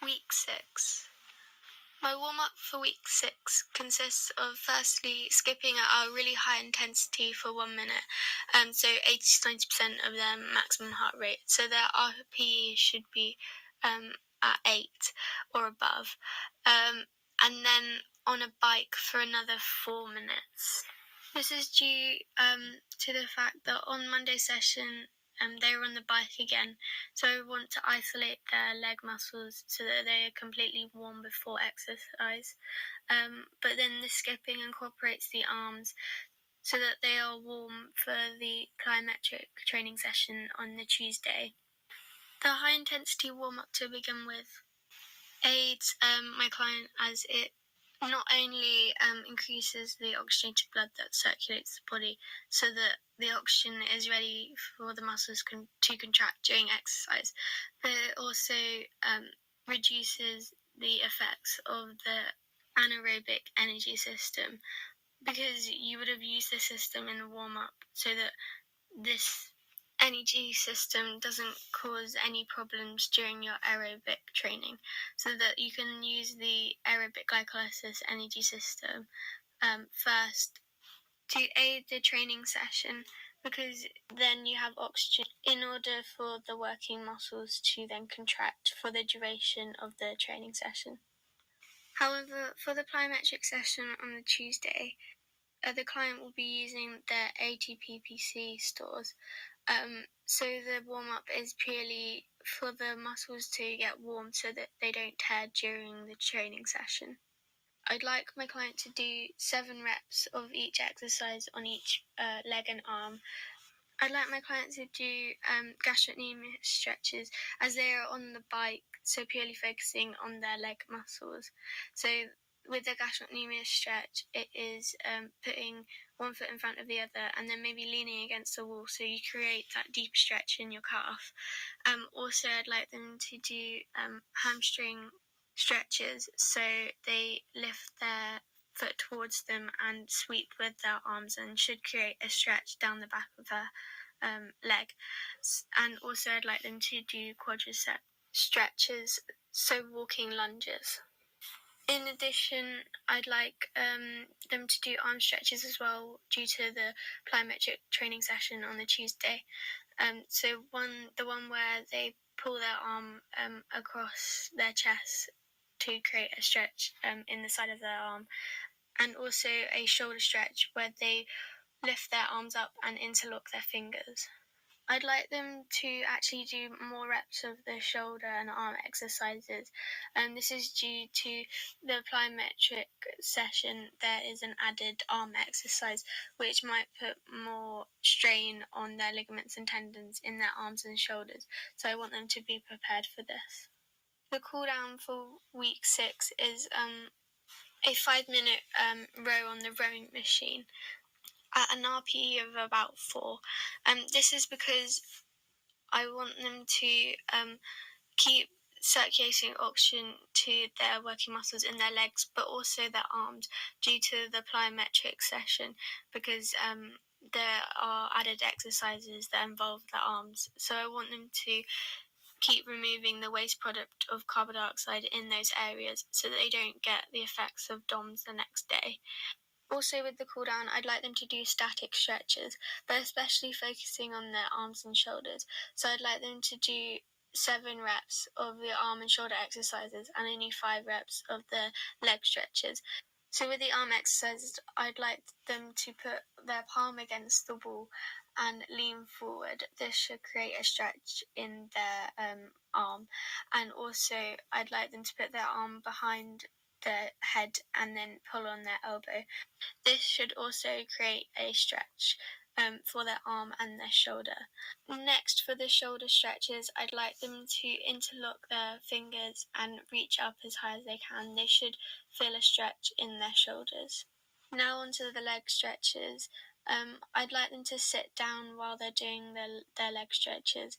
Week 6. My warm-up for week 6 consists of firstly skipping at a really high intensity for 1 minute, so 80 to 90% of their maximum heart rate. So their RPE should be at 8 or above. And then on a bike for another 4 minutes. This is due to the fact that on Monday session, they were on the bike again, so I want to isolate their leg muscles so that they are completely warm before exercise. But then the skipping incorporates the arms so that they are warm for the plyometric training session on the Tuesday. The high intensity warm up to begin with aids my client as it not only increases the oxygenated blood that circulates the body so that the oxygen is ready for the muscles to contract during exercise, but it also reduces the effects of the anaerobic energy system, because you would have used the system in the warm-up so that this energy system doesn't cause any problems during your aerobic training, so that you can use the aerobic glycolysis energy system first to aid the training session, because then you have oxygen in order for the working muscles to then contract for the duration of the training session. However, for the plyometric session on the Tuesday, the client will be using their ATP-PC stores. So the warm-up is purely for the muscles to get warm so that they don't tear during the training session. I'd like my client to do 7 reps of each exercise on each leg and arm. I'd like my client to do gastrocnemius stretches as they are on the bike, so purely focusing on their leg muscles. So with the gastrocnemius stretch, it is putting one foot in front of the other and then maybe leaning against the wall so you create that deep stretch in your calf. Also, I'd like them to do hamstring stretches, so they lift their foot towards them and sweep with their arms and should create a stretch down the back of their leg. And also I'd like them to do quadricep stretches, so walking lunges. In addition, I'd like them to do arm stretches as well due to the plyometric training session on the Tuesday. So the one where they pull their arm across their chest to create a stretch in the side of their arm, and also a shoulder stretch where they lift their arms up and interlock their fingers. I'd like them to actually do more reps of the shoulder and arm exercises. This is due to the plyometric session. There is an added arm exercise which might put more strain on their ligaments and tendons in their arms and shoulders. So I want them to be prepared for this. The cool down for week 6 is a 5-minute row on the rowing machine at an RPE of about 4. This is because I want them to keep circulating oxygen to their working muscles in their legs, but also their arms, due to the plyometric session, because there are added exercises that involve the arms. So I want them to keep removing the waste product of carbon dioxide in those areas so that they don't get the effects of DOMS the next day. Also, with the cool down, I'd like them to do static stretches, but especially focusing on their arms and shoulders. So I'd like them to do 7 reps of the arm and shoulder exercises and only 5 reps of the leg stretches. So with the arm exercises, I'd like them to put their palm against the wall and lean forward. This should create a stretch in their arm. And also, I'd like them to put their arm behind their head and then pull on their elbow. This should also create a stretch for their arm and their shoulder. Next, for the shoulder stretches, I'd like them to interlock their fingers and reach up as high as they can. They should feel a stretch in their shoulders. Now onto the leg stretches. I'd like them to sit down while they're doing their leg stretches.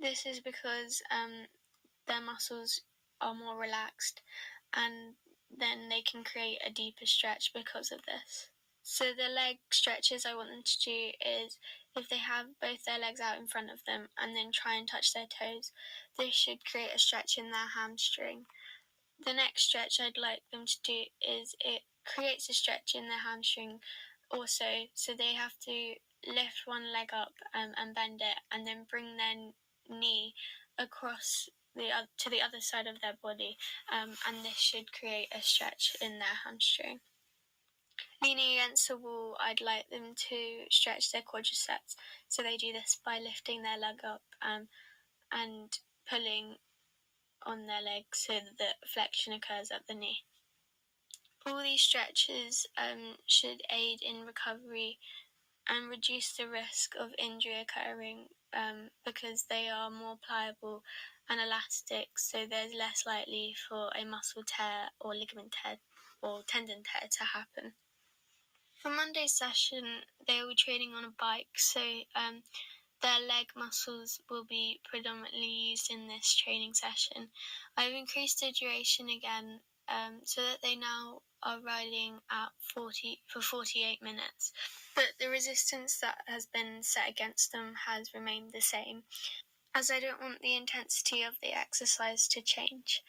This is because their muscles are more relaxed, and then they can create a deeper stretch because of this. So the leg stretches I want them to do is if they have both their legs out in front of them and then try and touch their toes. This should create a stretch in their hamstring. The next stretch I'd like them to do is it creates a stretch in their hamstring also, so they have to lift one leg up and bend it, and then bring their knee across to the other side of their body, and this should create a stretch in their hamstring. Leaning against the wall, I'd like them to stretch their quadriceps, so they do this by lifting their leg up and pulling on their leg so that the flexion occurs at the knee. All these stretches should aid in recovery and reduce the risk of injury occurring because they are more pliable and elastic, so there's less likely for a muscle tear or ligament tear or tendon tear to happen. For Monday's session, they will be training on a bike, so their leg muscles will be predominantly used in this training session. I've increased the duration again so that they now are riding at 48 minutes, but the resistance that has been set against them has remained the same, as I don't want the intensity of the exercise to change.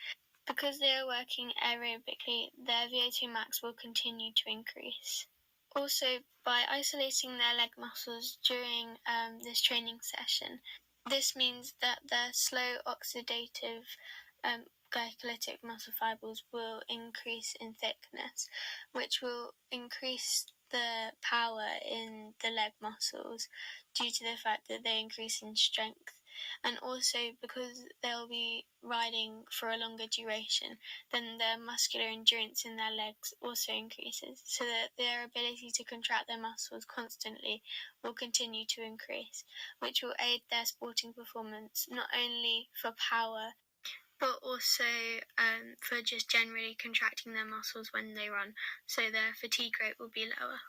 Because they are working aerobically, their VO2 max will continue to increase. Also, by isolating their leg muscles during this training session, this means that their slow oxidative glycolytic muscle fibers will increase in thickness, which will increase the power in the leg muscles due to the fact that they increase in strength. And also because they'll be riding for a longer duration, then their muscular endurance in their legs also increases, so that their ability to contract their muscles constantly will continue to increase, which will aid their sporting performance, not only for power, but also for just generally contracting their muscles when they run, so their fatigue rate will be lower.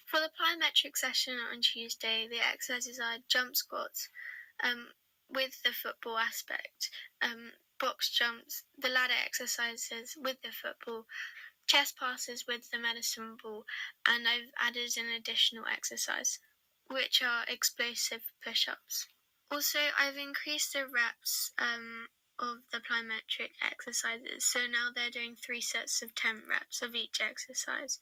For the plyometric session on Tuesday, the exercises are jump squats with the football aspect, box jumps, the ladder exercises with the football, chest passes with the medicine ball, and I've added an additional exercise, which are explosive push-ups. Also, I've increased the reps of the plyometric exercises, so now they're doing 3 sets of 10 reps of each exercise.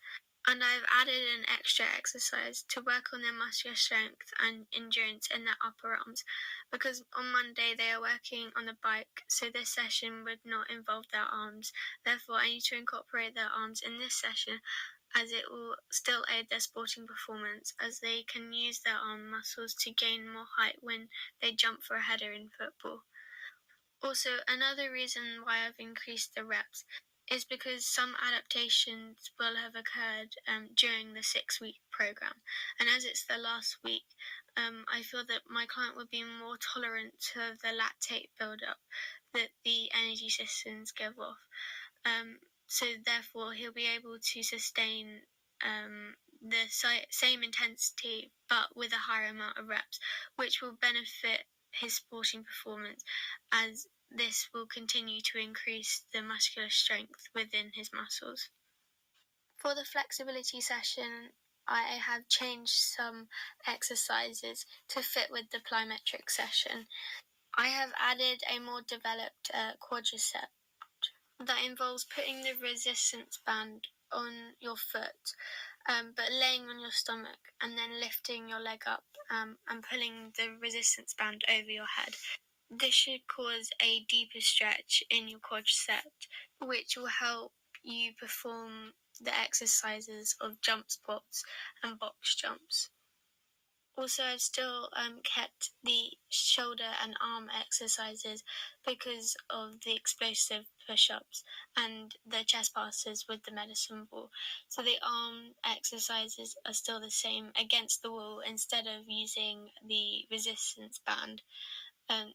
And I've added an extra exercise to work on their muscular strength and endurance in their upper arms, because on Monday they are working on the bike, so this session would not involve their arms. Therefore, I need to incorporate their arms in this session, as it will still aid their sporting performance, as they can use their arm muscles to gain more height when they jump for a header in football. Also, another reason why I've increased the reps is because some adaptations will have occurred during the 6-week program. And as it's the last week, I feel that my client would be more tolerant to the lactate buildup that the energy systems give off. So therefore, he'll be able to sustain the same intensity, but with a higher amount of reps, which will benefit his sporting performance, as this will continue to increase the muscular strength within his muscles. For the flexibility session, I have changed some exercises to fit with the plyometric session. I have added a more developed quadricep that involves putting the resistance band on your foot, but laying on your stomach and then lifting your leg up and pulling the resistance band over your head. This should cause a deeper stretch in your quadricep, which will help you perform the exercises of jump squats and box jumps. Also, I've still kept the shoulder and arm exercises because of the explosive push-ups and the chest passes with the medicine ball. So the arm exercises are still the same against the wall instead of using the resistance band.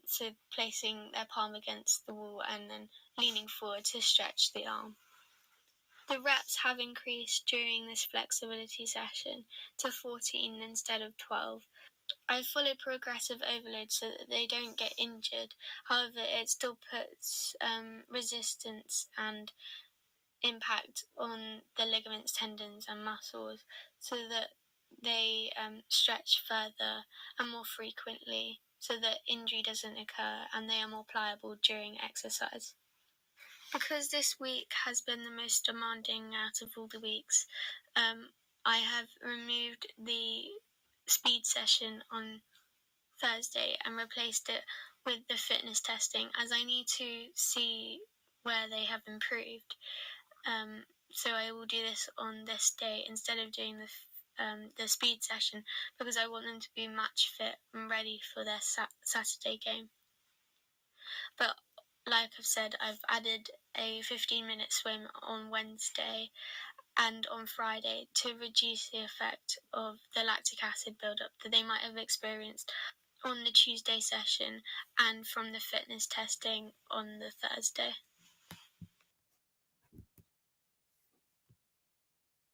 So placing their palm against the wall and then leaning forward to stretch the arm. The reps have increased during this flexibility session to 14 instead of 12. I followed progressive overload so that they don't get injured. However, it still puts resistance and impact on the ligaments, tendons and muscles, so that they stretch further and more frequently so that injury doesn't occur, and they are more pliable during exercise. Because this week has been the most demanding out of all the weeks, I have removed the speed session on Thursday and replaced it with the fitness testing, as I need to see where they have improved. So I will do this on this day instead of doing the speed session, because I want them to be match fit and ready for their Saturday game. But like I've said, I've added a 15-minute swim on Wednesday and on Friday to reduce the effect of the lactic acid buildup that they might have experienced on the Tuesday session and from the fitness testing on the Thursday.